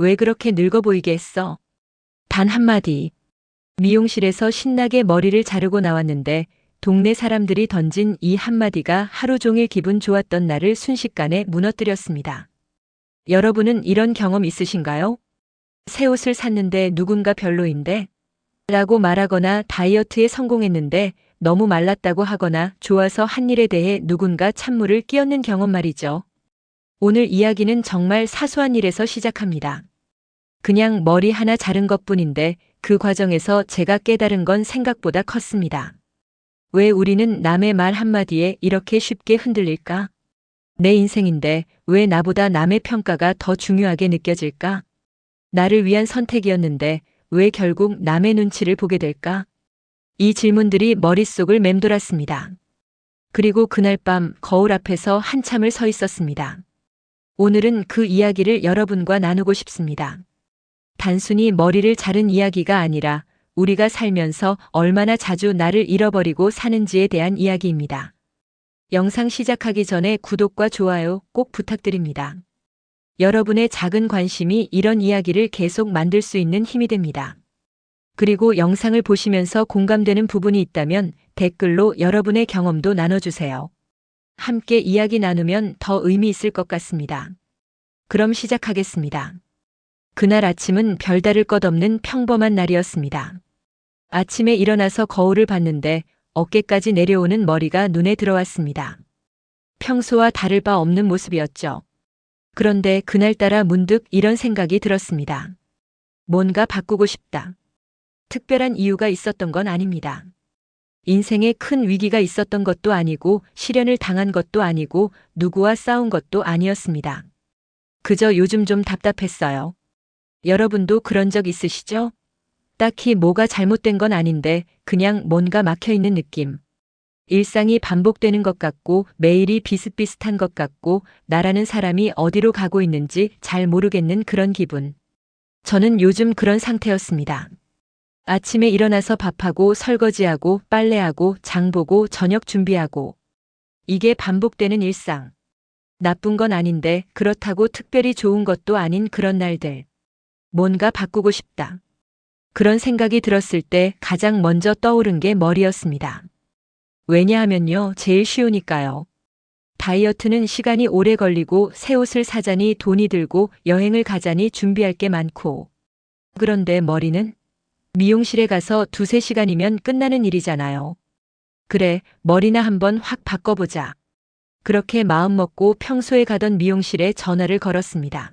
왜 그렇게 늙어 보이게 했어? 단 한마디. 미용실에서 신나게 머리를 자르고 나왔는데 동네 사람들이 던진 이 한마디가 하루 종일 기분 좋았던 날을 순식간에 무너뜨렸습니다. 여러분은 이런 경험 있으신가요? 새 옷을 샀는데 누군가 별로인데? 라고 말하거나 다이어트에 성공했는데 너무 말랐다고 하거나 좋아서 한 일에 대해 누군가 찬물을 끼얹는 경험 말이죠. 오늘 이야기는 정말 사소한 일에서 시작합니다. 그냥 머리 하나 자른 것뿐인데 그 과정에서 제가 깨달은 건 생각보다 컸습니다. 왜 우리는 남의 말 한마디에 이렇게 쉽게 흔들릴까? 내 인생인데 왜 나보다 남의 평가가 더 중요하게 느껴질까? 나를 위한 선택이었는데 왜 결국 남의 눈치를 보게 될까? 이 질문들이 머릿속을 맴돌았습니다. 그리고 그날 밤 거울 앞에서 한참을 서 있었습니다. 오늘은 그 이야기를 여러분과 나누고 싶습니다. 단순히 머리를 자른 이야기가 아니라 우리가 살면서 얼마나 자주 나를 잃어버리고 사는지에 대한 이야기입니다. 영상 시작하기 전에 구독과 좋아요 꼭 부탁드립니다. 여러분의 작은 관심이 이런 이야기를 계속 만들 수 있는 힘이 됩니다. 그리고 영상을 보시면서 공감되는 부분이 있다면 댓글로 여러분의 경험도 나눠주세요. 함께 이야기 나누면 더 의미 있을 것 같습니다. 그럼 시작하겠습니다. 그날 아침은 별다를 것 없는 평범한 날이었습니다. 아침에 일어나서 거울을 봤는데 어깨까지 내려오는 머리가 눈에 들어왔습니다. 평소와 다를 바 없는 모습이었죠. 그런데 그날따라 문득 이런 생각이 들었습니다. 뭔가 바꾸고 싶다. 특별한 이유가 있었던 건 아닙니다. 인생에 큰 위기가 있었던 것도 아니고 시련을 당한 것도 아니고 누구와 싸운 것도 아니었습니다. 그저 요즘 좀 답답했어요. 여러분도 그런 적 있으시죠? 딱히 뭐가 잘못된 건 아닌데 그냥 뭔가 막혀 있는 느낌. 일상이 반복되는 것 같고 매일이 비슷비슷한 것 같고 나라는 사람이 어디로 가고 있는지 잘 모르겠는 그런 기분. 저는 요즘 그런 상태였습니다. 아침에 일어나서 밥하고 설거지하고 빨래하고 장보고 저녁 준비하고. 이게 반복되는 일상. 나쁜 건 아닌데 그렇다고 특별히 좋은 것도 아닌 그런 날들. 뭔가 바꾸고 싶다. 그런 생각이 들었을 때 가장 먼저 떠오른 게 머리였습니다. 왜냐하면요, 제일 쉬우니까요. 다이어트는 시간이 오래 걸리고 새 옷을 사자니 돈이 들고 여행을 가자니 준비할 게 많고. 그런데 머리는? 미용실에 가서 2~3시간이면 끝나는 일이잖아요. 그래, 머리나 한번 확 바꿔보자. 그렇게 마음먹고 평소에 가던 미용실에 전화를 걸었습니다.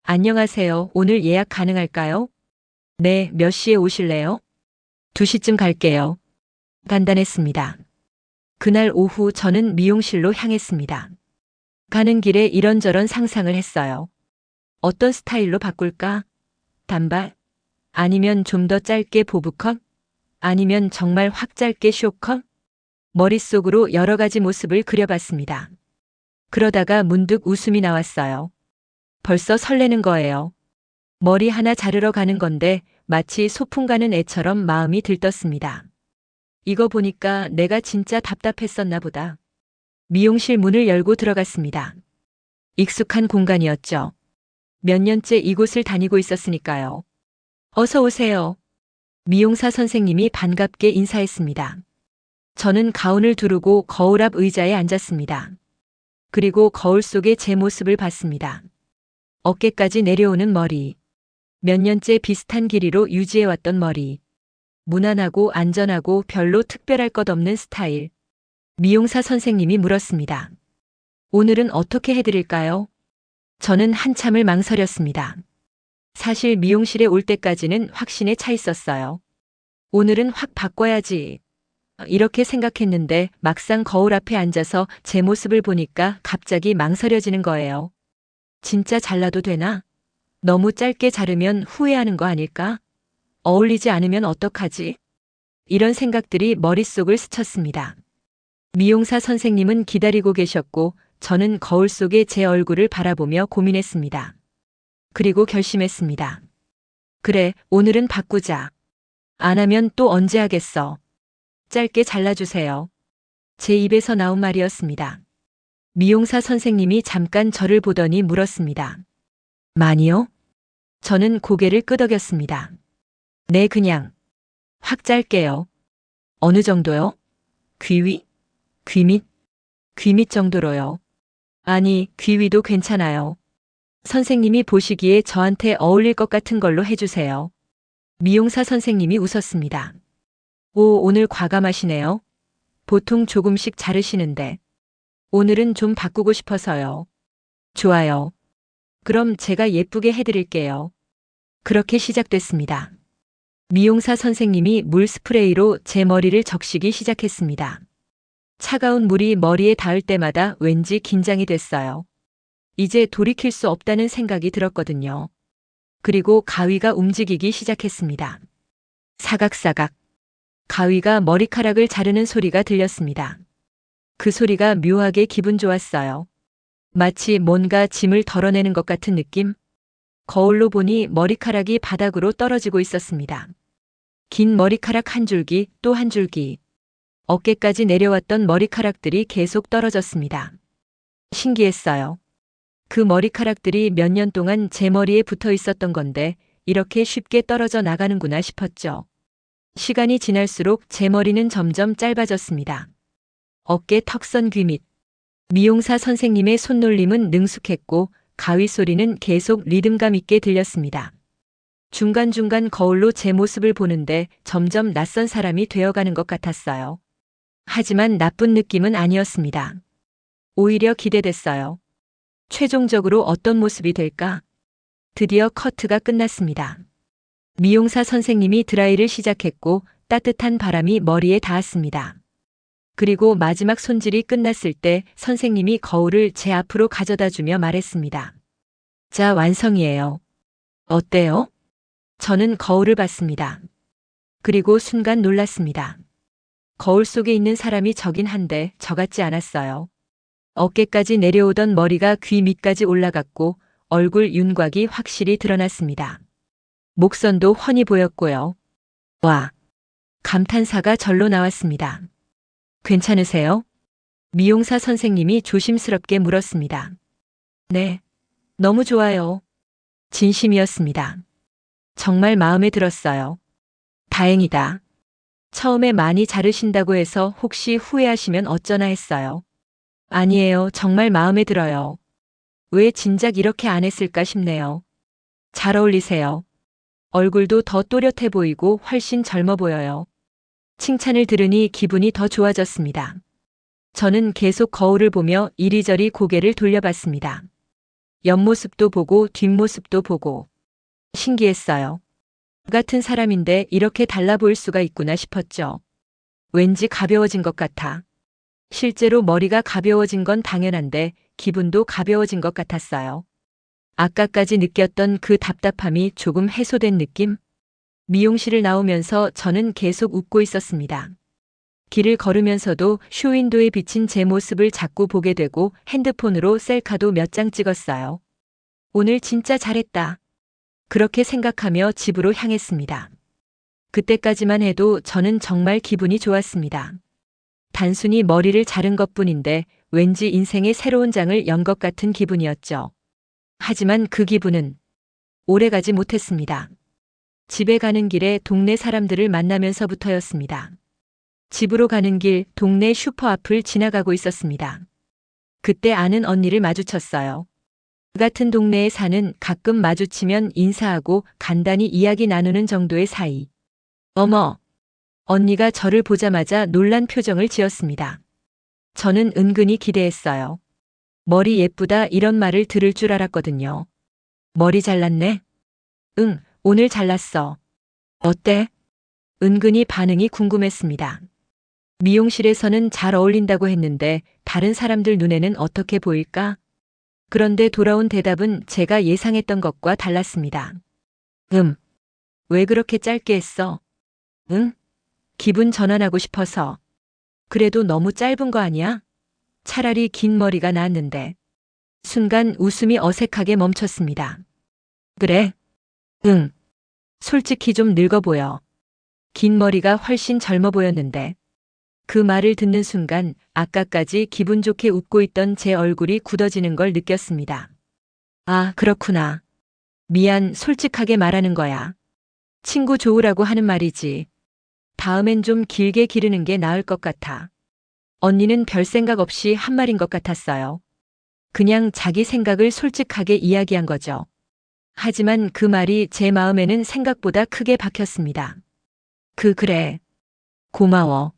안녕하세요. 오늘 예약 가능할까요? 네, 몇 시에 오실래요? 2시쯤 갈게요. 간단했습니다. 그날 오후 저는 미용실로 향했습니다. 가는 길에 이런저런 상상을 했어요. 어떤 스타일로 바꿀까? 단발? 아니면 좀 더 짧게 보브컷? 아니면 정말 확 짧게 쇼컷? 머릿속으로 여러 가지 모습을 그려봤습니다. 그러다가 문득 웃음이 나왔어요. 벌써 설레는 거예요. 머리 하나 자르러 가는 건데 마치 소풍 가는 애처럼 마음이 들떴습니다. 이거 보니까 내가 진짜 답답했었나 보다. 미용실 문을 열고 들어갔습니다. 익숙한 공간이었죠. 몇 년째 이곳을 다니고 있었으니까요. 어서 오세요. 미용사 선생님이 반갑게 인사했습니다. 저는 가운을 두르고 거울 앞 의자에 앉았습니다. 그리고 거울 속의 제 모습을 봤습니다. 어깨까지 내려오는 머리. 몇 년째 비슷한 길이로 유지해왔던 머리. 무난하고 안전하고 별로 특별할 것 없는 스타일. 미용사 선생님이 물었습니다. 오늘은 어떻게 해드릴까요? 저는 한참을 망설였습니다. 사실 미용실에 올 때까지는 확신에 차 있었어요. 오늘은 확 바꿔야지. 이렇게 생각했는데 막상 거울 앞에 앉아서 제 모습을 보니까 갑자기 망설여지는 거예요. 진짜 잘라도 되나? 너무 짧게 자르면 후회하는 거 아닐까? 어울리지 않으면 어떡하지? 이런 생각들이 머릿속을 스쳤습니다. 미용사 선생님은 기다리고 계셨고 저는 거울 속에 제 얼굴을 바라보며 고민했습니다. 그리고 결심했습니다. 그래, 오늘은 바꾸자. 안 하면 또 언제 하겠어. 짧게 잘라주세요. 제 입에서 나온 말이었습니다. 미용사 선생님이 잠깐 저를 보더니 물었습니다. 많이요? 저는 고개를 끄덕였습니다. 네, 그냥. 확 짧게요. 어느 정도요? 귀 위? 귀 밑? 귀 밑 정도로요. 아니, 귀 위도 괜찮아요. 선생님이 보시기에 저한테 어울릴 것 같은 걸로 해주세요. 미용사 선생님이 웃었습니다. 오, 오늘 과감하시네요. 보통 조금씩 자르시는데. 오늘은 좀 바꾸고 싶어서요. 좋아요. 그럼 제가 예쁘게 해드릴게요. 그렇게 시작됐습니다. 미용사 선생님이 물 스프레이로 제 머리를 적시기 시작했습니다. 차가운 물이 머리에 닿을 때마다 왠지 긴장이 됐어요. 이제 돌이킬 수 없다는 생각이 들었거든요. 그리고 가위가 움직이기 시작했습니다. 사각사각. 가위가 머리카락을 자르는 소리가 들렸습니다. 그 소리가 묘하게 기분 좋았어요. 마치 뭔가 짐을 덜어내는 것 같은 느낌? 거울로 보니 머리카락이 바닥으로 떨어지고 있었습니다. 긴 머리카락 한 줄기 또 한 줄기. 어깨까지 내려왔던 머리카락들이 계속 떨어졌습니다. 신기했어요. 그 머리카락들이 몇 년 동안 제 머리에 붙어 있었던 건데 이렇게 쉽게 떨어져 나가는구나 싶었죠. 시간이 지날수록 제 머리는 점점 짧아졌습니다. 어깨 턱선 귀 밑. 미용사 선생님의 손놀림은 능숙했고 가위 소리는 계속 리듬감 있게 들렸습니다. 중간중간 거울로 제 모습을 보는데 점점 낯선 사람이 되어가는 것 같았어요. 하지만 나쁜 느낌은 아니었습니다. 오히려 기대됐어요. 최종적으로 어떤 모습이 될까? 드디어 커트가 끝났습니다. 미용사 선생님이 드라이를 시작했고 따뜻한 바람이 머리에 닿았습니다. 그리고 마지막 손질이 끝났을 때 선생님이 거울을 제 앞으로 가져다 주며 말했습니다. 자, 완성이에요. 어때요? 저는 거울을 봤습니다. 그리고 순간 놀랐습니다. 거울 속에 있는 사람이 저긴 한데 저 같지 않았어요. 어깨까지 내려오던 머리가 귀 밑까지 올라갔고 얼굴 윤곽이 확실히 드러났습니다. 목선도 훤히 보였고요. 와! 감탄사가 절로 나왔습니다. 괜찮으세요? 미용사 선생님이 조심스럽게 물었습니다. 네. 너무 좋아요. 진심이었습니다. 정말 마음에 들었어요. 다행이다. 처음에 많이 자르신다고 해서 혹시 후회하시면 어쩌나 했어요. 아니에요. 정말 마음에 들어요. 왜 진작 이렇게 안 했을까 싶네요. 잘 어울리세요. 얼굴도 더 또렷해 보이고 훨씬 젊어 보여요. 칭찬을 들으니 기분이 더 좋아졌습니다. 저는 계속 거울을 보며 이리저리 고개를 돌려봤습니다. 옆모습도 보고 뒷모습도 보고. 신기했어요. 같은 사람인데 이렇게 달라 보일 수가 있구나 싶었죠. 왠지 가벼워진 것 같아. 실제로 머리가 가벼워진 건 당연한데 기분도 가벼워진 것 같았어요. 아까까지 느꼈던 그 답답함이 조금 해소된 느낌? 미용실을 나오면서 저는 계속 웃고 있었습니다. 길을 걸으면서도 쇼윈도에 비친 제 모습을 자꾸 보게 되고 핸드폰으로 셀카도 몇 장 찍었어요. 오늘 진짜 잘했다. 그렇게 생각하며 집으로 향했습니다. 그때까지만 해도 저는 정말 기분이 좋았습니다. 단순히 머리를 자른 것뿐인데 왠지 인생의 새로운 장을 연 것 같은 기분이었죠. 하지만 그 기분은 오래가지 못했습니다. 집에 가는 길에 동네 사람들을 만나면서부터였습니다. 집으로 가는 길 동네 슈퍼 앞을 지나가고 있었습니다. 그때 아는 언니를 마주쳤어요. 그 같은 동네에 사는 가끔 마주치면 인사하고 간단히 이야기 나누는 정도의 사이. 어머! 언니가 저를 보자마자 놀란 표정을 지었습니다. 저는 은근히 기대했어요. 머리 예쁘다 이런 말을 들을 줄 알았거든요. 머리 잘랐네? 응, 오늘 잘랐어. 어때? 은근히 반응이 궁금했습니다. 미용실에서는 잘 어울린다고 했는데 다른 사람들 눈에는 어떻게 보일까? 그런데 돌아온 대답은 제가 예상했던 것과 달랐습니다. 왜 그렇게 짧게 했어? 응? 기분 전환하고 싶어서. 그래도 너무 짧은 거 아니야? 차라리 긴 머리가 나았는데. 순간 웃음이 어색하게 멈췄습니다. 그래? 응. 솔직히 좀 늙어 보여. 긴 머리가 훨씬 젊어 보였는데. 그 말을 듣는 순간 아까까지 기분 좋게 웃고 있던 제 얼굴이 굳어지는 걸 느꼈습니다. 아, 그렇구나. 미안, 솔직하게 말하는 거야. 친구 좋으라고 하는 말이지. 다음엔 좀 길게 기르는 게 나을 것 같아. 언니는 별 생각 없이 한 말인 것 같았어요. 그냥 자기 생각을 솔직하게 이야기한 거죠. 하지만 그 말이 제 마음에는 생각보다 크게 박혔습니다. 그래. 고마워.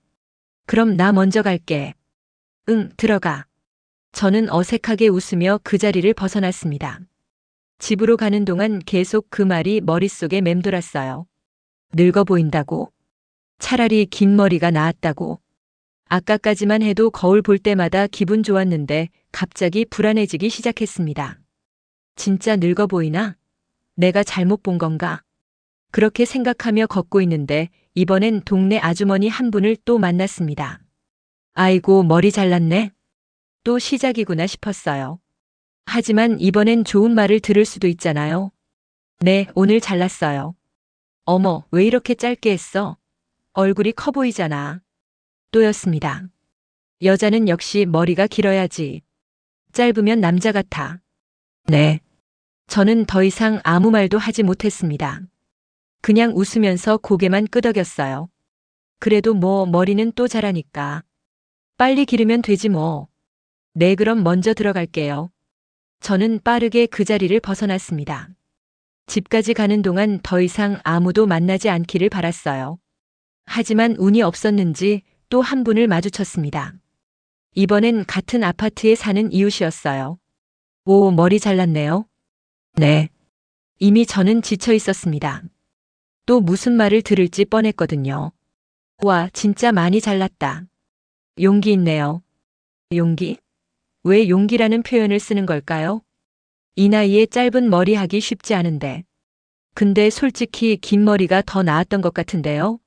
그럼 나 먼저 갈게. 응, 들어가. 저는 어색하게 웃으며 그 자리를 벗어났습니다. 집으로 가는 동안 계속 그 말이 머릿속에 맴돌았어요. 늙어 보인다고. 차라리 긴 머리가 나았다고. 아까까지만 해도 거울 볼 때마다 기분 좋았는데 갑자기 불안해지기 시작했습니다. 진짜 늙어 보이나? 내가 잘못 본 건가? 그렇게 생각하며 걷고 있는데 이번엔 동네 아주머니 한 분을 또 만났습니다. 아이고, 머리 잘랐네? 또 시작이구나 싶었어요. 하지만 이번엔 좋은 말을 들을 수도 있잖아요. 네, 오늘 잘랐어요. 어머, 왜 이렇게 짧게 했어? 얼굴이 커 보이잖아. 또였습니다. 여자는 역시 머리가 길어야지. 짧으면 남자 같아. 네. 저는 더 이상 아무 말도 하지 못했습니다. 그냥 웃으면서 고개만 끄덕였어요. 그래도 뭐 머리는 또 자라니까. 빨리 기르면 되지 뭐. 네, 그럼 먼저 들어갈게요. 저는 빠르게 그 자리를 벗어났습니다. 집까지 가는 동안 더 이상 아무도 만나지 않기를 바랐어요. 하지만 운이 없었는지 또 한 분을 마주쳤습니다. 이번엔 같은 아파트에 사는 이웃이었어요. 오, 머리 잘랐네요. 네. 이미 저는 지쳐 있었습니다. 또 무슨 말을 들을지 뻔했거든요. 와, 진짜 많이 잘랐다. 용기 있네요. 용기? 왜 용기라는 표현을 쓰는 걸까요? 이 나이에 짧은 머리 하기 쉽지 않은데. 근데 솔직히 긴 머리가 더 나았던 것 같은데요.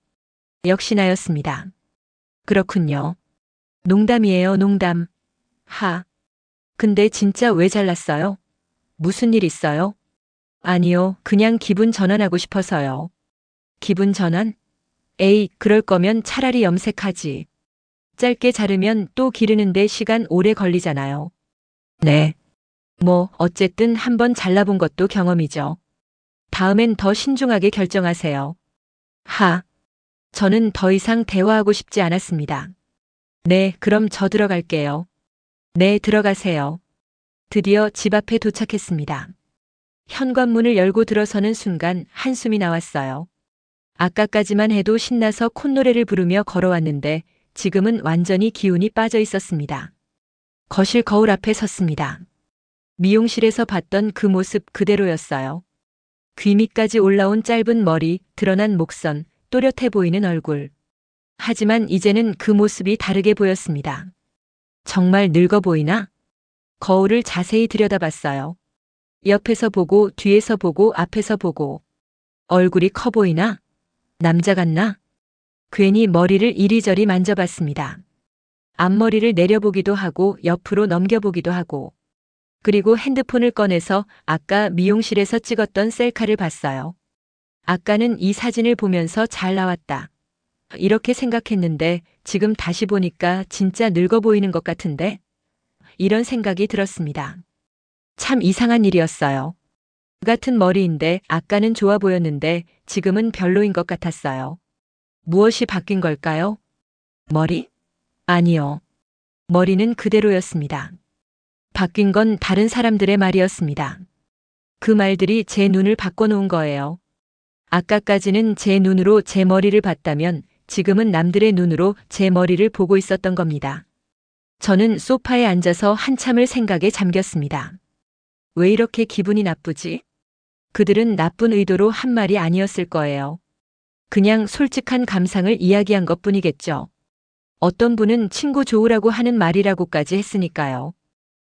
역시 나였습니다. 그렇군요. 농담이에요, 농담. 하. 근데 진짜 왜 잘랐어요? 무슨 일 있어요? 아니요, 그냥 기분 전환하고 싶어서요. 기분 전환? 에이, 그럴 거면 차라리 염색하지. 짧게 자르면 또 기르는데 시간 오래 걸리잖아요. 네. 뭐, 어쨌든 한번 잘라본 것도 경험이죠. 다음엔 더 신중하게 결정하세요. 하. 저는 더 이상 대화하고 싶지 않았습니다. 네, 그럼 저 들어갈게요. 네, 들어가세요. 드디어 집 앞에 도착했습니다. 현관문을 열고 들어서는 순간 한숨이 나왔어요. 아까까지만 해도 신나서 콧노래를 부르며 걸어왔는데 지금은 완전히 기운이 빠져 있었습니다. 거실 거울 앞에 섰습니다. 미용실에서 봤던 그 모습 그대로였어요. 귀 밑까지 올라온 짧은 머리, 드러난 목선, 또렷해 보이는 얼굴. 하지만 이제는 그 모습이 다르게 보였습니다. 정말 늙어 보이나? 거울을 자세히 들여다봤어요. 옆에서 보고 뒤에서 보고 앞에서 보고. 얼굴이 커 보이나? 남자 같나? 괜히 머리를 이리저리 만져봤습니다. 앞머리를 내려보기도 하고 옆으로 넘겨보기도 하고. 그리고 핸드폰을 꺼내서 아까 미용실에서 찍었던 셀카를 봤어요. 아까는 이 사진을 보면서 잘 나왔다. 이렇게 생각했는데 지금 다시 보니까 진짜 늙어 보이는 것 같은데? 이런 생각이 들었습니다. 참 이상한 일이었어요. 같은 머리인데 아까는 좋아 보였는데 지금은 별로인 것 같았어요. 무엇이 바뀐 걸까요? 머리? 아니요. 머리는 그대로였습니다. 바뀐 건 다른 사람들의 말이었습니다. 그 말들이 제 눈을 바꿔놓은 거예요. 아까까지는 제 눈으로 제 머리를 봤다면 지금은 남들의 눈으로 제 머리를 보고 있었던 겁니다. 저는 소파에 앉아서 한참을 생각에 잠겼습니다. 왜 이렇게 기분이 나쁘지? 그들은 나쁜 의도로 한 말이 아니었을 거예요. 그냥 솔직한 감상을 이야기한 것뿐이겠죠. 어떤 분은 친구 좋으라고 하는 말이라고까지 했으니까요.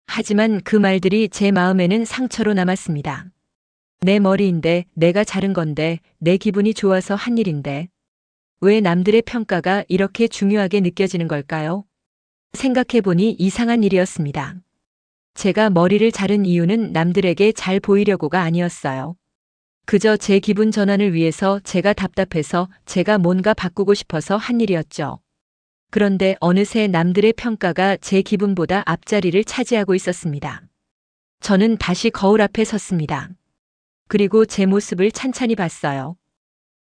하지만 그 말들이 제 마음에는 상처로 남았습니다. 내 머리인데 내가 자른 건데 내 기분이 좋아서 한 일인데 왜 남들의 평가가 이렇게 중요하게 느껴지는 걸까요? 생각해보니 이상한 일이었습니다. 제가 머리를 자른 이유는 남들에게 잘 보이려고가 아니었어요. 그저 제 기분 전환을 위해서 제가 답답해서 제가 뭔가 바꾸고 싶어서 한 일이었죠. 그런데 어느새 남들의 평가가 제 기분보다 앞자리를 차지하고 있었습니다. 저는 다시 거울 앞에 섰습니다. 그리고 제 모습을 찬찬히 봤어요.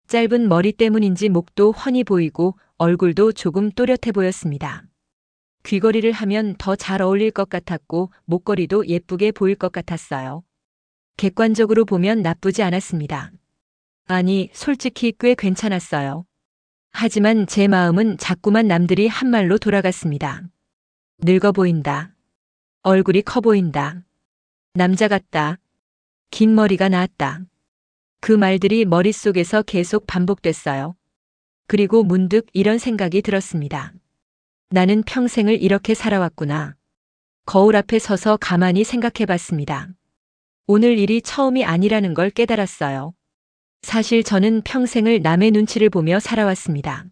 짧은 머리 때문인지 목도 훤히 보이고 얼굴도 조금 또렷해 보였습니다. 귀걸이를 하면 더 잘 어울릴 것 같았고 목걸이도 예쁘게 보일 것 같았어요. 객관적으로 보면 나쁘지 않았습니다. 아니, 솔직히 꽤 괜찮았어요. 하지만 제 마음은 자꾸만 남들이 한 말로 돌아갔습니다. 늙어 보인다. 얼굴이 커 보인다. 남자 같다. 긴 머리가 나았다. 그 말들이 머릿속에서 계속 반복됐어요. 그리고 문득 이런 생각이 들었습니다. 나는 평생을 이렇게 살아왔구나. 거울 앞에 서서 가만히 생각해 봤습니다. 오늘 일이 처음이 아니라는 걸 깨달았어요. 사실 저는 평생을 남의 눈치를 보며 살아왔습니다.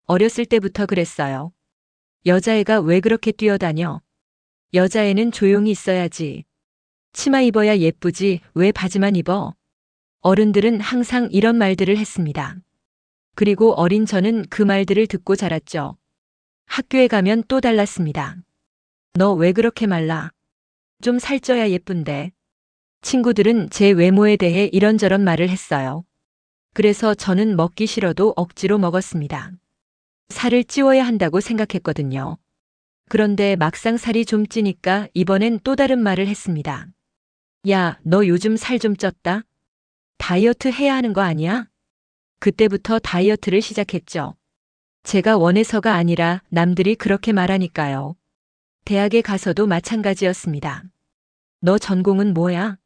어렸을 때부터 그랬어요. 여자애가 왜 그렇게 뛰어다녀? 여자애는 조용히 있어야지. 치마 입어야 예쁘지 왜 바지만 입어? 어른들은 항상 이런 말들을 했습니다. 그리고 어린 저는 그 말들을 듣고 자랐죠. 학교에 가면 또 달랐습니다. 너 왜 그렇게 말라? 좀 살쪄야 예쁜데. 친구들은 제 외모에 대해 이런저런 말을 했어요. 그래서 저는 먹기 싫어도 억지로 먹었습니다. 살을 찌워야 한다고 생각했거든요. 그런데 막상 살이 좀 찌니까 이번엔 또 다른 말을 했습니다. 야, 너 요즘 살 좀 쪘다? 다이어트 해야 하는 거 아니야? 그때부터 다이어트를 시작했죠. 제가 원해서가 아니라 남들이 그렇게 말하니까요. 대학에 가서도 마찬가지였습니다. 너 전공은 뭐야?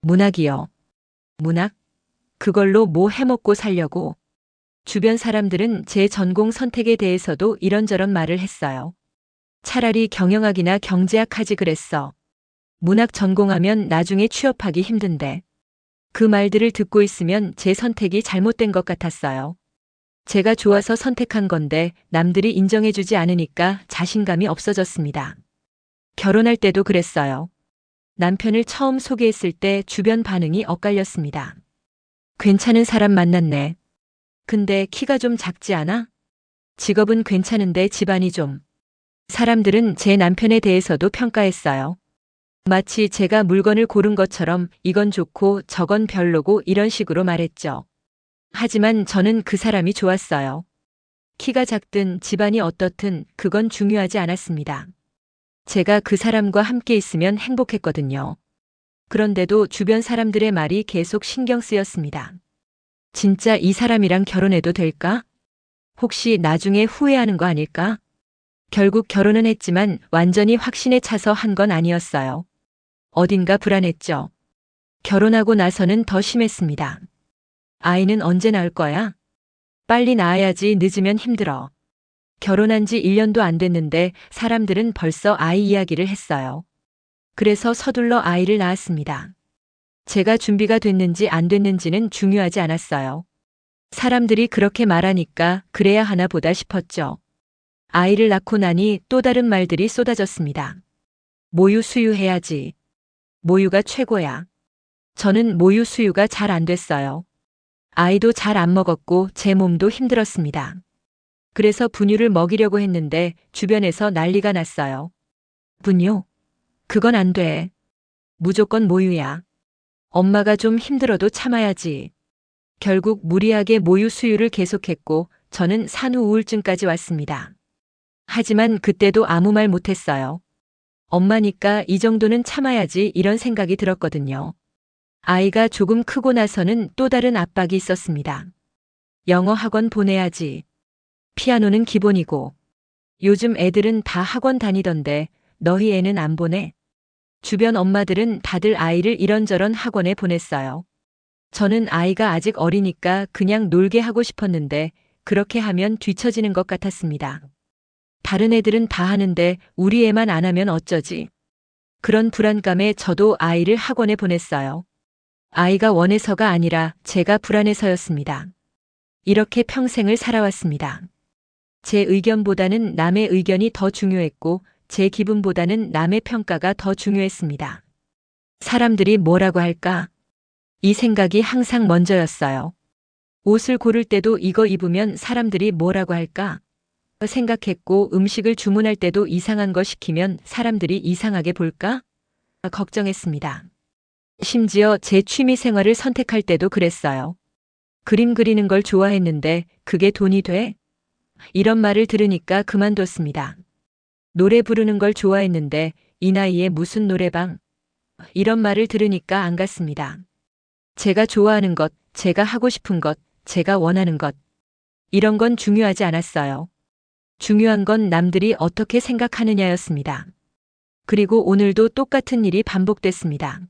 문학이요. 문학? 그걸로 뭐 해먹고 살려고. 주변 사람들은 제 전공 선택에 대해서도 이런저런 말을 했어요. 차라리 경영학이나 경제학 하지 그랬어. 문학 전공하면 나중에 취업하기 힘든데. 그 말들을 듣고 있으면 제 선택이 잘못된 것 같았어요. 제가 좋아서 선택한 건데 남들이 인정해주지 않으니까 자신감이 없어졌습니다. 결혼할 때도 그랬어요. 남편을 처음 소개했을 때 주변 반응이 엇갈렸습니다. 괜찮은 사람 만났네. 근데 키가 좀 작지 않아? 직업은 괜찮은데 집안이 좀. 사람들은 제 남편에 대해서도 평가했어요. 마치 제가 물건을 고른 것처럼 이건 좋고 저건 별로고 이런 식으로 말했죠. 하지만 저는 그 사람이 좋았어요. 키가 작든 집안이 어떻든 그건 중요하지 않았습니다. 제가 그 사람과 함께 있으면 행복했거든요. 그런데도 주변 사람들의 말이 계속 신경 쓰였습니다. 진짜 이 사람이랑 결혼해도 될까? 혹시 나중에 후회하는 거 아닐까? 결국 결혼은 했지만 완전히 확신에 차서 한 건 아니었어요. 어딘가 불안했죠. 결혼하고 나서는 더 심했습니다. 아이는 언제 낳을 거야? 빨리 낳아야지 늦으면 힘들어. 결혼한 지 1년도 안 됐는데 사람들은 벌써 아이 이야기를 했어요. 그래서 서둘러 아이를 낳았습니다. 제가 준비가 됐는지 안 됐는지는 중요하지 않았어요. 사람들이 그렇게 말하니까 그래야 하나 보다 싶었죠. 아이를 낳고 나니 또 다른 말들이 쏟아졌습니다. 모유 수유해야지. 모유가 최고야. 저는 모유 수유가 잘 안 됐어요. 아이도 잘 안 먹었고 제 몸도 힘들었습니다. 그래서 분유를 먹이려고 했는데 주변에서 난리가 났어요. 분유? 그건 안 돼. 무조건 모유야. 엄마가 좀 힘들어도 참아야지. 결국 무리하게 모유 수유를 계속했고 저는 산후 우울증까지 왔습니다. 하지만 그때도 아무 말 못했어요. 엄마니까 이 정도는 참아야지 이런 생각이 들었거든요. 아이가 조금 크고 나서는 또 다른 압박이 있었습니다. 영어 학원 보내야지. 피아노는 기본이고. 요즘 애들은 다 학원 다니던데 너희 애는 안 보내? 주변 엄마들은 다들 아이를 이런저런 학원에 보냈어요. 저는 아이가 아직 어리니까 그냥 놀게 하고 싶었는데 그렇게 하면 뒤처지는 것 같았습니다. 다른 애들은 다 하는데 우리 애만 안 하면 어쩌지? 그런 불안감에 저도 아이를 학원에 보냈어요. 아이가 원해서가 아니라 제가 불안해서였습니다. 이렇게 평생을 살아왔습니다. 제 의견보다는 남의 의견이 더 중요했고 제 기분보다는 남의 평가가 더 중요했습니다. 사람들이 뭐라고 할까? 이 생각이 항상 먼저였어요. 옷을 고를 때도 이거 입으면 사람들이 뭐라고 할까? 생각했고 음식을 주문할 때도 이상한 거 시키면 사람들이 이상하게 볼까? 걱정했습니다. 심지어 제 취미 생활을 선택할 때도 그랬어요. 그림 그리는 걸 좋아했는데 그게 돈이 돼? 이런 말을 들으니까 그만뒀습니다. 노래 부르는 걸 좋아했는데 이 나이에 무슨 노래방? 이런 말을 들으니까 안 갔습니다. 제가 좋아하는 것, 제가 하고 싶은 것, 제가 원하는 것. 이런 건 중요하지 않았어요. 중요한 건 남들이 어떻게 생각하느냐였습니다. 그리고 오늘도 똑같은 일이 반복됐습니다.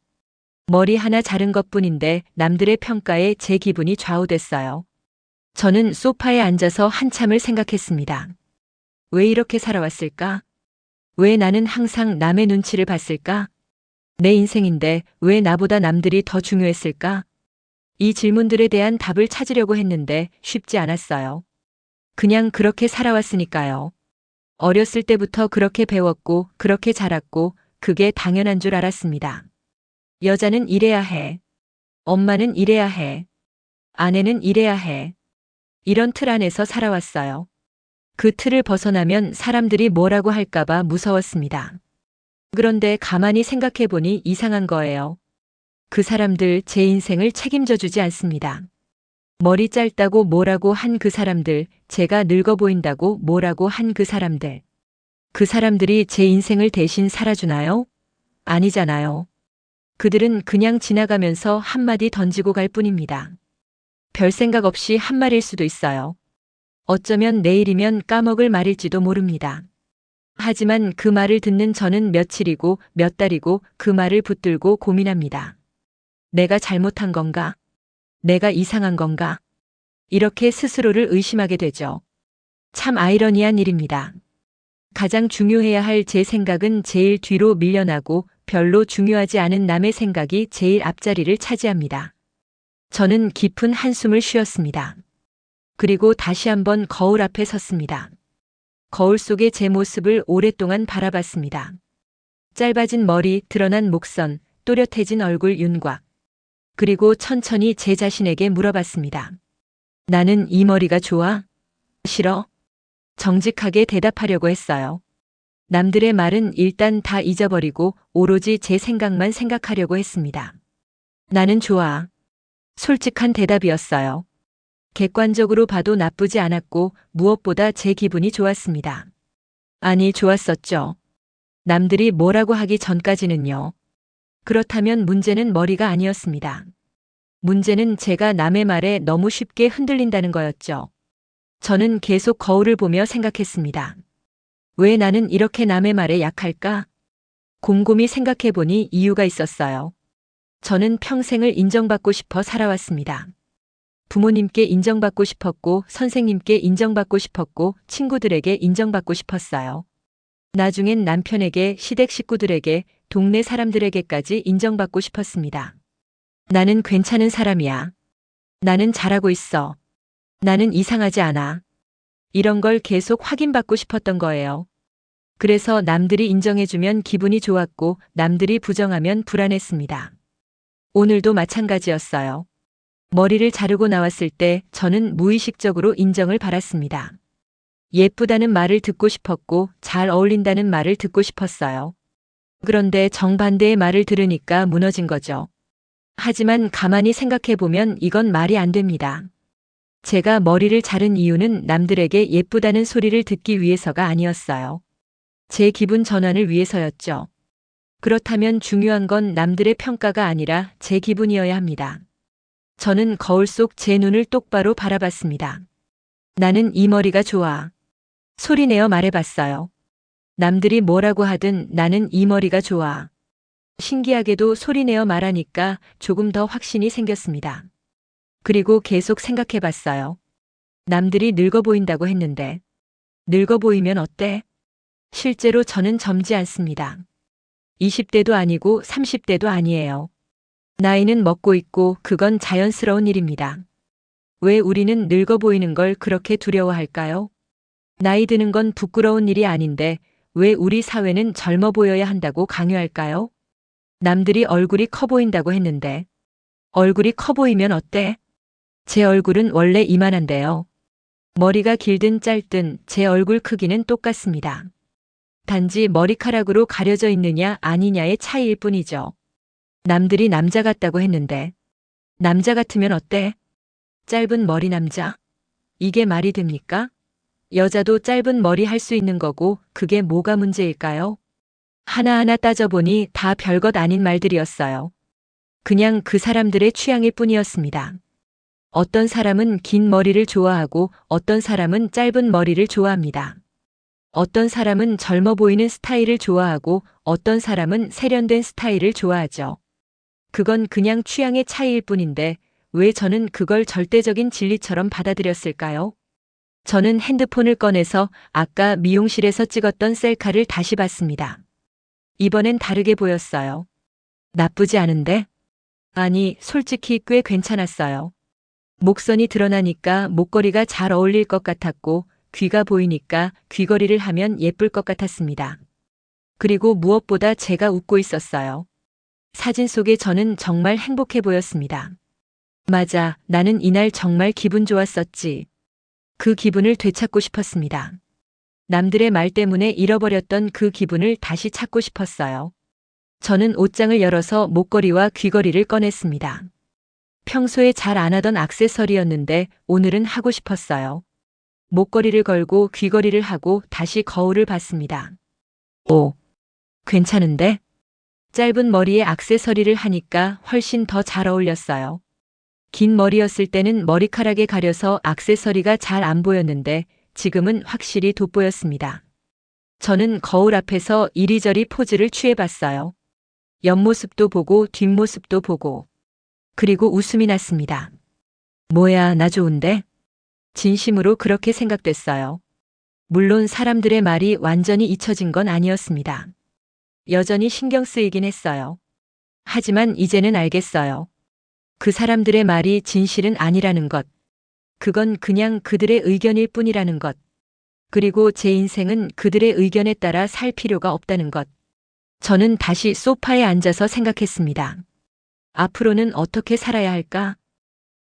머리 하나 자른 것뿐인데 남들의 평가에 제 기분이 좌우됐어요. 저는 소파에 앉아서 한참을 생각했습니다. 왜 이렇게 살아왔을까? 왜 나는 항상 남의 눈치를 봤을까? 내 인생인데 왜 나보다 남들이 더 중요했을까? 이 질문들에 대한 답을 찾으려고 했는데 쉽지 않았어요. 그냥 그렇게 살아왔으니까요. 어렸을 때부터 그렇게 배웠고 그렇게 자랐고 그게 당연한 줄 알았습니다. 여자는 이래야 해. 엄마는 이래야 해. 아내는 이래야 해. 이런 틀 안에서 살아왔어요. 그 틀을 벗어나면 사람들이 뭐라고 할까봐 무서웠습니다. 그런데 가만히 생각해보니 이상한 거예요. 그 사람들 제 인생을 책임져 주지 않습니다. 머리 짧다고 뭐라고 한 그 사람들, 제가 늙어 보인다고 뭐라고 한 그 사람들. 그 사람들이 제 인생을 대신 살아주나요? 아니잖아요. 그들은 그냥 지나가면서 한마디 던지고 갈 뿐입니다. 별 생각 없이 한 말일 수도 있어요. 어쩌면 내일이면 까먹을 말일지도 모릅니다. 하지만 그 말을 듣는 저는 며칠이고 몇 달이고 그 말을 붙들고 고민합니다. 내가 잘못한 건가? 내가 이상한 건가? 이렇게 스스로를 의심하게 되죠. 참 아이러니한 일입니다. 가장 중요해야 할 제 생각은 제일 뒤로 밀려나고 별로 중요하지 않은 남의 생각이 제일 앞자리를 차지합니다. 저는 깊은 한숨을 쉬었습니다. 그리고 다시 한번 거울 앞에 섰습니다. 거울 속의 제 모습을 오랫동안 바라봤습니다. 짧아진 머리, 드러난 목선, 또렷해진 얼굴 윤곽. 그리고 천천히 제 자신에게 물어봤습니다. 나는 이 머리가 좋아? 싫어? 정직하게 대답하려고 했어요. 남들의 말은 일단 다 잊어버리고 오로지 제 생각만 생각하려고 했습니다. 나는 좋아. 솔직한 대답이었어요. 객관적으로 봐도 나쁘지 않았고 무엇보다 제 기분이 좋았습니다. 아니, 좋았었죠. 남들이 뭐라고 하기 전까지는요. 그렇다면 문제는 머리가 아니었습니다. 문제는 제가 남의 말에 너무 쉽게 흔들린다는 거였죠. 저는 계속 거울을 보며 생각했습니다. 왜 나는 이렇게 남의 말에 약할까? 곰곰이 생각해보니 이유가 있었어요. 저는 평생을 인정받고 싶어 살아왔습니다. 부모님께 인정받고 싶었고, 선생님께 인정받고 싶었고, 친구들에게 인정받고 싶었어요. 나중엔 남편에게, 시댁 식구들에게, 동네 사람들에게까지 인정받고 싶었습니다. 나는 괜찮은 사람이야. 나는 잘하고 있어. 나는 이상하지 않아. 이런 걸 계속 확인받고 싶었던 거예요. 그래서 남들이 인정해주면 기분이 좋았고 남들이 부정하면 불안했습니다. 오늘도 마찬가지였어요. 머리를 자르고 나왔을 때 저는 무의식적으로 인정을 받았습니다. 예쁘다는 말을 듣고 싶었고 잘 어울린다는 말을 듣고 싶었어요. 그런데 정반대의 말을 들으니까 무너진 거죠. 하지만 가만히 생각해보면 이건 말이 안 됩니다. 제가 머리를 자른 이유는 남들에게 예쁘다는 소리를 듣기 위해서가 아니었어요. 제 기분 전환을 위해서였죠. 그렇다면 중요한 건 남들의 평가가 아니라 제 기분이어야 합니다. 저는 거울 속 제 눈을 똑바로 바라봤습니다. 나는 이 머리가 좋아. 소리내어 말해봤어요. 남들이 뭐라고 하든 나는 이 머리가 좋아. 신기하게도 소리내어 말하니까 조금 더 확신이 생겼습니다. 그리고 계속 생각해봤어요. 남들이 늙어 보인다고 했는데 늙어 보이면 어때? 실제로 저는 젊지 않습니다. 20대도 아니고 30대도 아니에요. 나이는 먹고 있고 그건 자연스러운 일입니다. 왜 우리는 늙어 보이는 걸 그렇게 두려워할까요? 나이 드는 건 부끄러운 일이 아닌데 왜 우리 사회는 젊어 보여야 한다고 강요할까요? 남들이 얼굴이 커 보인다고 했는데 얼굴이 커 보이면 어때? 제 얼굴은 원래 이만한데요. 머리가 길든 짧든 제 얼굴 크기는 똑같습니다. 단지 머리카락으로 가려져 있느냐 아니냐의 차이일 뿐이죠. 남들이 남자 같다고 했는데. 남자 같으면 어때? 짧은 머리 남자? 이게 말이 됩니까? 여자도 짧은 머리 할 수 있는 거고 그게 뭐가 문제일까요? 하나하나 따져보니 다 별것 아닌 말들이었어요. 그냥 그 사람들의 취향일 뿐이었습니다. 어떤 사람은 긴 머리를 좋아하고 어떤 사람은 짧은 머리를 좋아합니다. 어떤 사람은 젊어 보이는 스타일을 좋아하고 어떤 사람은 세련된 스타일을 좋아하죠. 그건 그냥 취향의 차이일 뿐인데 왜 저는 그걸 절대적인 진리처럼 받아들였을까요? 저는 핸드폰을 꺼내서 아까 미용실에서 찍었던 셀카를 다시 봤습니다. 이번엔 다르게 보였어요. 나쁘지 않은데? 아니, 솔직히 꽤 괜찮았어요. 목선이 드러나니까 목걸이가 잘 어울릴 것 같았고 귀가 보이니까 귀걸이를 하면 예쁠 것 같았습니다. 그리고 무엇보다 제가 웃고 있었어요. 사진 속에 저는 정말 행복해 보였습니다. 맞아, 나는 이날 정말 기분 좋았었지. 그 기분을 되찾고 싶었습니다. 남들의 말 때문에 잃어버렸던 그 기분을 다시 찾고 싶었어요. 저는 옷장을 열어서 목걸이와 귀걸이를 꺼냈습니다. 평소에 잘 안 하던 액세서리였는데 오늘은 하고 싶었어요. 목걸이를 걸고 귀걸이를 하고 다시 거울을 봤습니다. 오, 괜찮은데? 짧은 머리에 액세서리를 하니까 훨씬 더 잘 어울렸어요. 긴 머리였을 때는 머리카락에 가려서 액세서리가 잘 안 보였는데 지금은 확실히 돋보였습니다. 저는 거울 앞에서 이리저리 포즈를 취해봤어요. 옆모습도 보고 뒷모습도 보고. 그리고 웃음이 났습니다. 뭐야, 나 좋은데? 진심으로 그렇게 생각됐어요. 물론 사람들의 말이 완전히 잊혀진 건 아니었습니다. 여전히 신경 쓰이긴 했어요. 하지만 이제는 알겠어요. 그 사람들의 말이 진실은 아니라는 것. 그건 그냥 그들의 의견일 뿐이라는 것. 그리고 제 인생은 그들의 의견에 따라 살 필요가 없다는 것. 저는 다시 소파에 앉아서 생각했습니다. 앞으로는 어떻게 살아야 할까?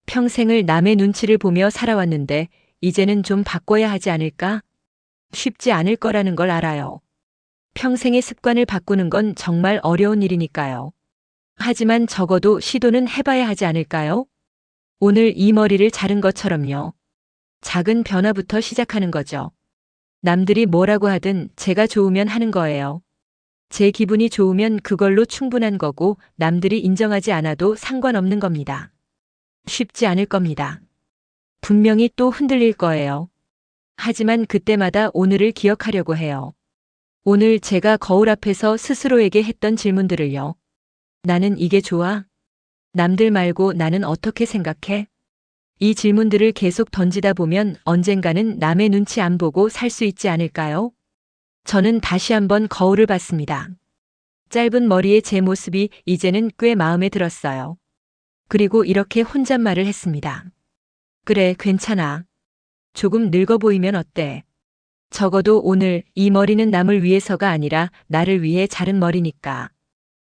평생을 남의 눈치를 보며 살아왔는데 이제는 좀 바꿔야 하지 않을까? 쉽지 않을 거라는 걸 알아요. 평생의 습관을 바꾸는 건 정말 어려운 일이니까요. 하지만 적어도 시도는 해봐야 하지 않을까요? 오늘 이 머리를 자른 것처럼요. 작은 변화부터 시작하는 거죠. 남들이 뭐라고 하든 제가 좋으면 하는 거예요. 제 기분이 좋으면 그걸로 충분한 거고 남들이 인정하지 않아도 상관없는 겁니다. 쉽지 않을 겁니다. 분명히 또 흔들릴 거예요. 하지만 그때마다 오늘을 기억하려고 해요. 오늘 제가 거울 앞에서 스스로에게 했던 질문들을요. 나는 이게 좋아? 남들 말고 나는 어떻게 생각해? 이 질문들을 계속 던지다 보면 언젠가는 남의 눈치 안 보고 살 수 있지 않을까요? 저는 다시 한번 거울을 봤습니다. 짧은 머리의 제 모습이 이제는 꽤 마음에 들었어요. 그리고 이렇게 혼잣말을 했습니다. 그래, 괜찮아. 조금 늙어 보이면 어때? 적어도 오늘 이 머리는 남을 위해서가 아니라 나를 위해 자른 머리니까.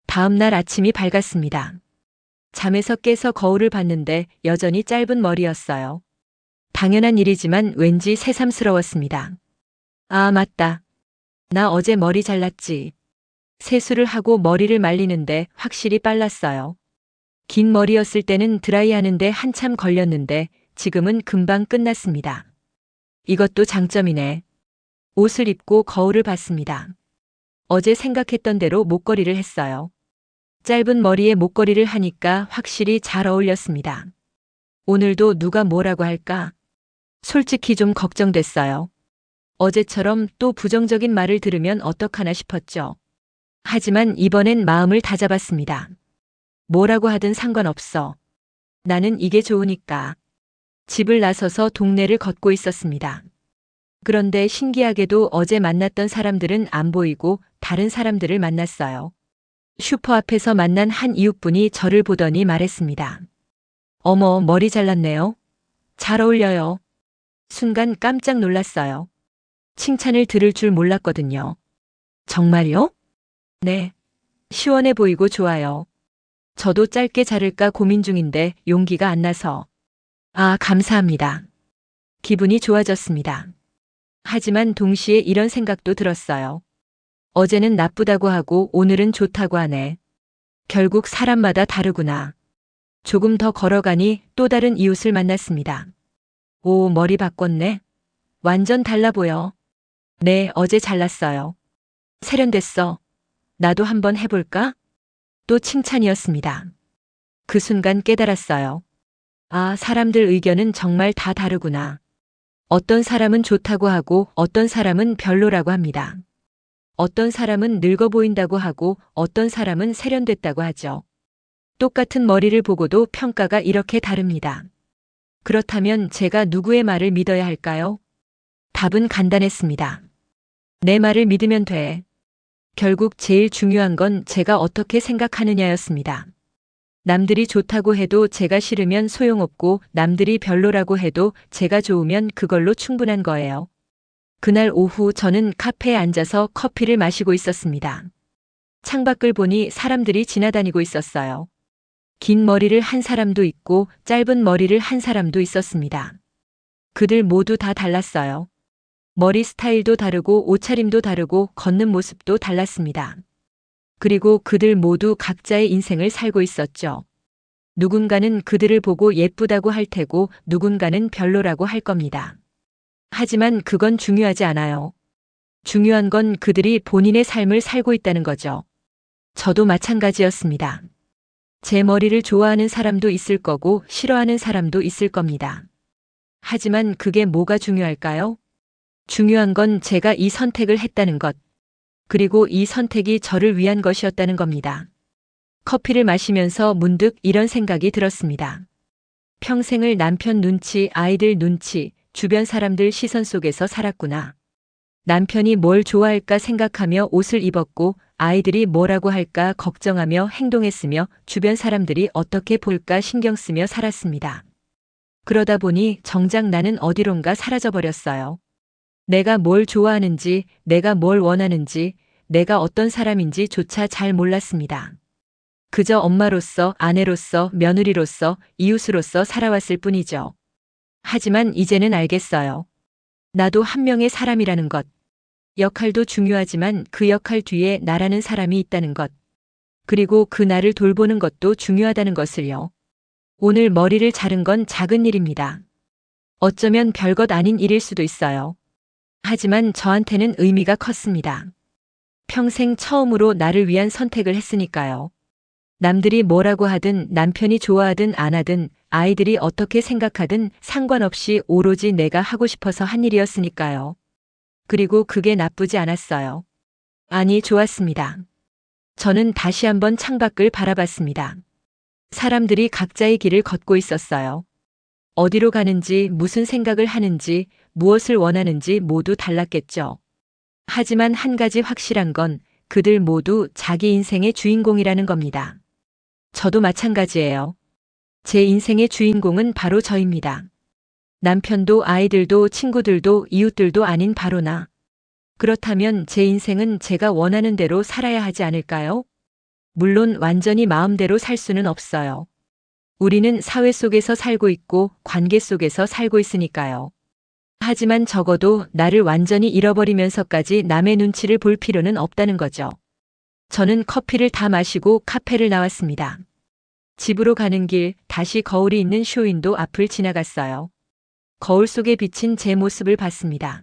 다음 날 아침이 밝았습니다. 잠에서 깨서 거울을 봤는데 여전히 짧은 머리였어요. 당연한 일이지만 왠지 새삼스러웠습니다. 아, 맞다. 나 어제 머리 잘랐지. 세수를 하고 머리를 말리는데 확실히 빨랐어요. 긴 머리였을 때는 드라이하는데 한참 걸렸는데 지금은 금방 끝났습니다. 이것도 장점이네. 옷을 입고 거울을 봤습니다. 어제 생각했던 대로 목걸이를 했어요. 짧은 머리에 목걸이를 하니까 확실히 잘 어울렸습니다. 오늘도 누가 뭐라고 할까? 솔직히 좀 걱정됐어요. 어제처럼 또 부정적인 말을 들으면 어떡하나 싶었죠. 하지만 이번엔 마음을 다잡았습니다. 뭐라고 하든 상관없어. 나는 이게 좋으니까. 집을 나서서 동네를 걷고 있었습니다. 그런데 신기하게도 어제 만났던 사람들은 안 보이고 다른 사람들을 만났어요. 슈퍼 앞에서 만난 한 이웃분이 저를 보더니 말했습니다. 어머, 머리 잘랐네요. 잘 어울려요. 순간 깜짝 놀랐어요. 칭찬을 들을 줄 몰랐거든요. 정말요? 네. 시원해 보이고 좋아요. 저도 짧게 자를까 고민 중인데 용기가 안 나서. 아, 감사합니다. 기분이 좋아졌습니다. 하지만 동시에 이런 생각도 들었어요. 어제는 나쁘다고 하고 오늘은 좋다고 하네. 결국 사람마다 다르구나. 조금 더 걸어가니 또 다른 이웃을 만났습니다. 오, 머리 바꿨네. 완전 달라 보여. 네, 어제 잘랐어요. 세련됐어. 나도 한번 해볼까? 또 칭찬이었습니다. 그 순간 깨달았어요. 아, 사람들 의견은 정말 다 다르구나. 어떤 사람은 좋다고 하고 어떤 사람은 별로라고 합니다. 어떤 사람은 늙어 보인다고 하고 어떤 사람은 세련됐다고 하죠. 똑같은 머리를 보고도 평가가 이렇게 다릅니다. 그렇다면 제가 누구의 말을 믿어야 할까요? 답은 간단했습니다. 내 말을 믿으면 돼. 결국 제일 중요한 건 제가 어떻게 생각하느냐였습니다. 남들이 좋다고 해도 제가 싫으면 소용없고 남들이 별로라고 해도 제가 좋으면 그걸로 충분한 거예요. 그날 오후 저는 카페에 앉아서 커피를 마시고 있었습니다. 창밖을 보니 사람들이 지나다니고 있었어요. 긴 머리를 한 사람도 있고 짧은 머리를 한 사람도 있었습니다. 그들 모두 다 달랐어요. 머리 스타일도 다르고 옷차림도 다르고 걷는 모습도 달랐습니다. 그리고 그들 모두 각자의 인생을 살고 있었죠. 누군가는 그들을 보고 예쁘다고 할 테고 누군가는 별로라고 할 겁니다. 하지만 그건 중요하지 않아요. 중요한 건 그들이 본인의 삶을 살고 있다는 거죠. 저도 마찬가지였습니다. 제 머리를 좋아하는 사람도 있을 거고 싫어하는 사람도 있을 겁니다. 하지만 그게 뭐가 중요할까요? 중요한 건 제가 이 선택을 했다는 것, 그리고 이 선택이 저를 위한 것이었다는 겁니다. 커피를 마시면서 문득 이런 생각이 들었습니다. 평생을 남편 눈치, 아이들 눈치, 주변 사람들 시선 속에서 살았구나. 남편이 뭘 좋아할까 생각하며 옷을 입었고 아이들이 뭐라고 할까 걱정하며 행동했으며 주변 사람들이 어떻게 볼까 신경 쓰며 살았습니다. 그러다 보니 정작 나는 어디론가 사라져버렸어요. 내가 뭘 좋아하는지, 내가 뭘 원하는지, 내가 어떤 사람인지조차 잘 몰랐습니다. 그저 엄마로서, 아내로서, 며느리로서, 이웃으로서 살아왔을 뿐이죠. 하지만 이제는 알겠어요. 나도 한 명의 사람이라는 것. 역할도 중요하지만 그 역할 뒤에 나라는 사람이 있다는 것. 그리고 그 나를 돌보는 것도 중요하다는 것을요. 오늘 머리를 자른 건 작은 일입니다. 어쩌면 별것 아닌 일일 수도 있어요. 하지만 저한테는 의미가 컸습니다. 평생 처음으로 나를 위한 선택을 했으니까요. 남들이 뭐라고 하든 남편이 좋아하든 안 하든 아이들이 어떻게 생각하든 상관없이 오로지 내가 하고 싶어서 한 일이었으니까요. 그리고 그게 나쁘지 않았어요. 아니, 좋았습니다. 저는 다시 한번 창밖을 바라봤습니다. 사람들이 각자의 길을 걷고 있었어요. 어디로 가는지, 무슨 생각을 하는지, 무엇을 원하는지 모두 달랐겠죠. 하지만 한 가지 확실한 건 그들 모두 자기 인생의 주인공이라는 겁니다. 저도 마찬가지예요. 제 인생의 주인공은 바로 저입니다. 남편도 아이들도 친구들도 이웃들도 아닌 바로 나. 그렇다면 제 인생은 제가 원하는 대로 살아야 하지 않을까요? 물론 완전히 마음대로 살 수는 없어요. 우리는 사회 속에서 살고 있고 관계 속에서 살고 있으니까요. 하지만 적어도 나를 완전히 잃어버리면서까지 남의 눈치를 볼 필요는 없다는 거죠. 저는 커피를 다 마시고 카페를 나왔습니다. 집으로 가는 길 다시 거울이 있는 쇼윈도 앞을 지나갔어요. 거울 속에 비친 제 모습을 봤습니다.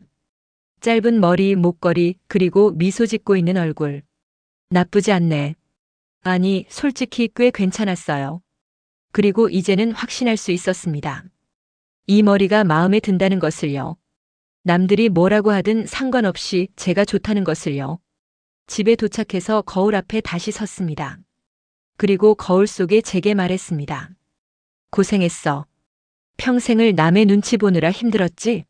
짧은 머리, 목걸이, 그리고 미소 짓고 있는 얼굴. 나쁘지 않네. 아니, 솔직히 꽤 괜찮았어요. 그리고 이제는 확신할 수 있었습니다. 이 머리가 마음에 든다는 것을요. 남들이 뭐라고 하든 상관없이 제가 좋다는 것을요. 집에 도착해서 거울 앞에 다시 섰습니다. 그리고 거울 속에 제게 말했습니다. 고생했어. 평생을 남의 눈치 보느라 힘들었지?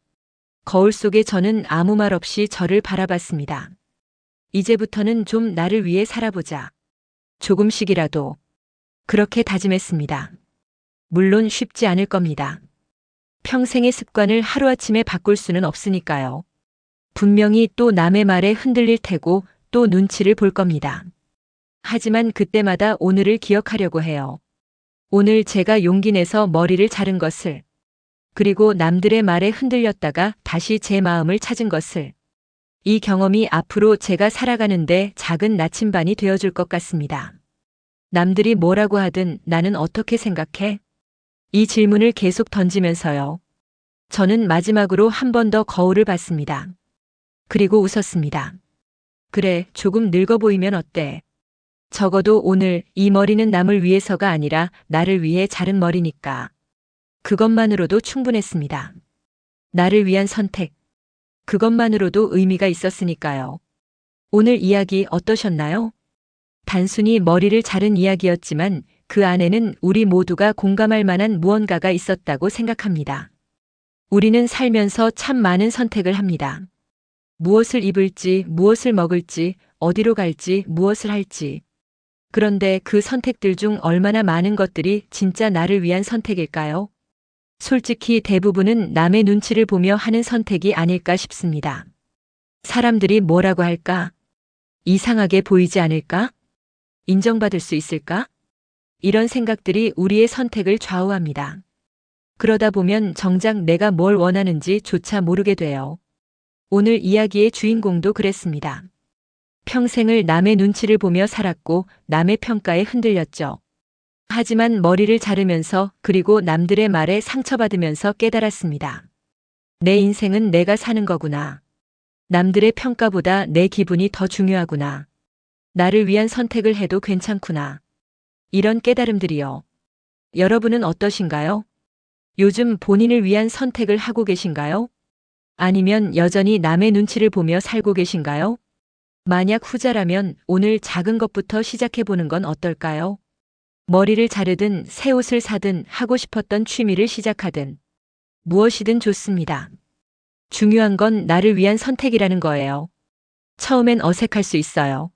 거울 속에 저는 아무 말 없이 저를 바라봤습니다. 이제부터는 좀 나를 위해 살아보자. 조금씩이라도. 그렇게 다짐했습니다. 물론 쉽지 않을 겁니다. 평생의 습관을 하루아침에 바꿀 수는 없으니까요. 분명히 또 남의 말에 흔들릴 테고 또 눈치를 볼 겁니다. 하지만 그때마다 오늘을 기억하려고 해요. 오늘 제가 용기 내서 머리를 자른 것을, 그리고 남들의 말에 흔들렸다가 다시 제 마음을 찾은 것을. 이 경험이 앞으로 제가 살아가는데 작은 나침반이 되어줄 것 같습니다. 남들이 뭐라고 하든 나는 어떻게 생각해? 이 질문을 계속 던지면서요. 저는 마지막으로 한 번 더 거울을 봤습니다. 그리고 웃었습니다. 그래, 조금 늙어 보이면 어때? 적어도 오늘 이 머리는 남을 위해서가 아니라 나를 위해 자른 머리니까. 그것만으로도 충분했습니다. 나를 위한 선택. 그것만으로도 의미가 있었으니까요. 오늘 이야기 어떠셨나요? 단순히 머리를 자른 이야기였지만 그 안에는 우리 모두가 공감할 만한 무언가가 있었다고 생각합니다. 우리는 살면서 참 많은 선택을 합니다. 무엇을 입을지, 무엇을 먹을지, 어디로 갈지, 무엇을 할지. 그런데 그 선택들 중 얼마나 많은 것들이 진짜 나를 위한 선택일까요? 솔직히 대부분은 남의 눈치를 보며 하는 선택이 아닐까 싶습니다. 사람들이 뭐라고 할까? 이상하게 보이지 않을까? 인정받을 수 있을까? 이런 생각들이 우리의 선택을 좌우합니다. 그러다 보면 정작 내가 뭘 원하는지 조차 모르게 돼요. 오늘 이야기의 주인공도 그랬습니다. 평생을 남의 눈치를 보며 살았고 남의 평가에 흔들렸죠. 하지만 머리를 자르면서 그리고 남들의 말에 상처받으면서 깨달았습니다. 내 인생은 내가 사는 거구나. 남들의 평가보다 내 기분이 더 중요하구나. 나를 위한 선택을 해도 괜찮구나. 이런 깨달음들이요. 여러분은 어떠신가요? 요즘 본인을 위한 선택을 하고 계신가요? 아니면 여전히 남의 눈치를 보며 살고 계신가요? 만약 후자라면 오늘 작은 것부터 시작해보는 건 어떨까요? 머리를 자르든 새 옷을 사든 하고 싶었던 취미를 시작하든 무엇이든 좋습니다. 중요한 건 나를 위한 선택이라는 거예요. 처음엔 어색할 수 있어요.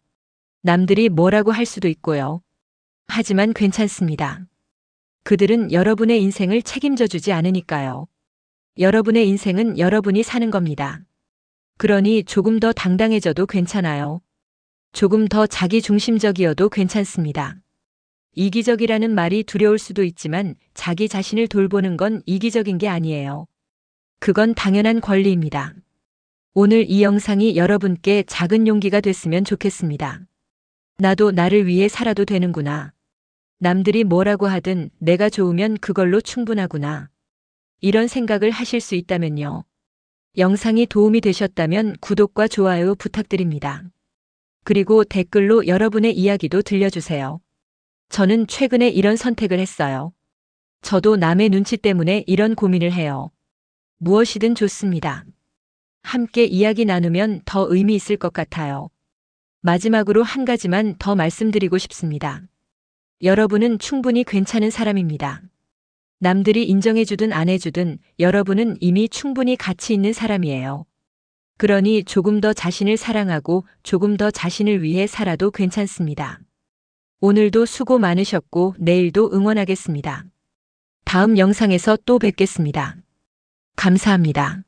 남들이 뭐라고 할 수도 있고요. 하지만 괜찮습니다. 그들은 여러분의 인생을 책임져 주지 않으니까요. 여러분의 인생은 여러분이 사는 겁니다. 그러니 조금 더 당당해져도 괜찮아요. 조금 더 자기중심적이어도 괜찮습니다. 이기적이라는 말이 두려울 수도 있지만 자기 자신을 돌보는 건 이기적인 게 아니에요. 그건 당연한 권리입니다. 오늘 이 영상이 여러분께 작은 용기가 됐으면 좋겠습니다. 나도 나를 위해 살아도 되는구나. 남들이 뭐라고 하든 내가 좋으면 그걸로 충분하구나. 이런 생각을 하실 수 있다면요. 영상이 도움이 되셨다면 구독과 좋아요 부탁드립니다. 그리고 댓글로 여러분의 이야기도 들려주세요. 저는 최근에 이런 선택을 했어요. 저도 남의 눈치 때문에 이런 고민을 해요. 무엇이든 좋습니다. 함께 이야기 나누면 더 의미 있을 것 같아요. 마지막으로 한 가지만 더 말씀드리고 싶습니다. 여러분은 충분히 괜찮은 사람입니다. 남들이 인정해주든 안 해주든 여러분은 이미 충분히 가치 있는 사람이에요. 그러니 조금 더 자신을 사랑하고 조금 더 자신을 위해 살아도 괜찮습니다. 오늘도 수고 많으셨고 내일도 응원하겠습니다. 다음 영상에서 또 뵙겠습니다. 감사합니다.